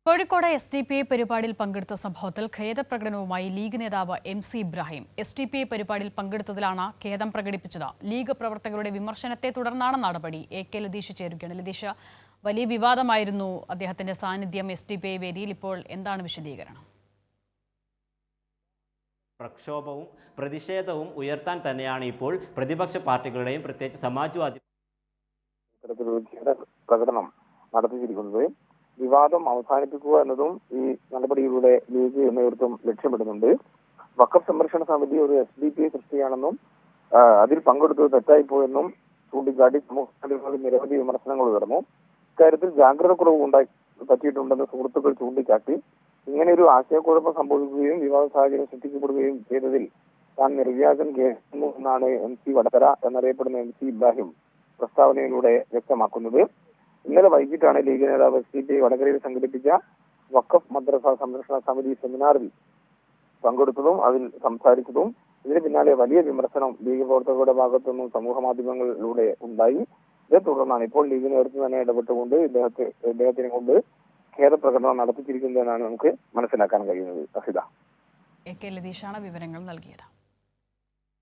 Kozhikode SDPI പരിപാടിയിൽ പങ്കെടുത്ത സംഭവത്തിൽ ഖേദപ്രകടനവുമായി ലീഗ് നേതാവ് MC ഇബ്രാഹിം. SDPI പരിപാടിയിൽ പങ്കെടുത്തതിലാണ് ഖേദം പ്രകടിപ്പിച്ചത്. ലീഗ് പ്രവർത്തകരുടെ വിമർശനത്തെ തുടർന്നാണ് നടപടി. AK ലതീഷ് ചേരുകയാണ്. ലതീഷ്, വലിയ വിവാദമായിരുന്നു അദ്ദേഹത്തിന്റെ സാന്നിധ്യം SDPI വേദിയിൽ. ഇപ്പോൾ എന്താണ് വിശദീകരണം? പ്രക്ഷോഭവും പ്രതിഷേധവും ഉയർത്താൻ തന്നെയാണ് ഇപ്പോൾ പ്രതിപക്ഷ പാർട്ടികളുടെയും പ്രത്യേകിച്ച് സമാജ്വാദി പ്രകടനം നടത്തിയിരിക്കുന്നത്. വിവാദം അവസാനിപ്പിക്കുക എന്നതും ഈ നടപടിയിലൂടെ ലീഗ് നേതൃത്വം ലക്ഷ്യമിടുന്നുണ്ട്. വഖഫ് സംരക്ഷണ സമിതി ഒരു SDPI സൃഷ്ടിയാണെന്നും അതിൽ പങ്കെടുത്തത് തെറ്റായിപ്പോയെന്നും ചൂണ്ടിക്കാട്ടി സമൂഹത്തിൽ നിരവധി വിമർശനങ്ങൾ ഉയർന്നു. ഇക്കാര്യത്തിൽ ജാഗ്രത കുറവ് പറ്റിയിട്ടുണ്ടെന്ന് സുഹൃത്തുക്കൾ ചൂണ്ടിക്കാട്ടി ഇങ്ങനെ ഒരു ആശയക്കുഴപ്പം സംഭവിക്കുകയും വിവാദ സാഹചര്യം സൃഷ്ടിക്കപ്പെടുകയും ചെയ്തതിൽ താൻ നിർവ്യാജം കേൾക്കുന്നു എന്നാണ് MC വടകര എന്നറിയപ്പെടുന്ന MC ഇബ്രാഹിം പ്രസ്താവനയിലൂടെ വ്യക്തമാക്കുന്നത്. ഇന്നലെ വൈകിട്ടാണ് ലീഗ് നേതാവ് SDPI വടകരയിൽ സംഘടിപ്പിച്ച വഖഫ് മദ്രസ സംരക്ഷണ സമിതി സെമിനാറിൽ പങ്കെടുത്തതും അതിൽ സംസാരിച്ചതും. ഇതിന് പിന്നാലെ വലിയ വിമർശനം ലീഗ് പ്രവർത്തകരുടെ ഭാഗത്തുനിന്നും സമൂഹ മാധ്യമങ്ങളിലൂടെ ഉണ്ടായി. ഇതേ തുടർന്നാണ് ഇപ്പോൾ ലീഗ് നേതൃത്വം തന്നെ ഇടപെട്ടുകൊണ്ട് ഇദ്ദേഹത്തിനെ കൊണ്ട് ഖേദപ്രകടനം നടത്തിച്ചിരിക്കുന്നതെന്നാണ് നമുക്ക് മനസ്സിലാക്കാൻ കഴിയുന്നത്. AK ലതീഷാണ് വിവരങ്ങൾ നൽകിയത്.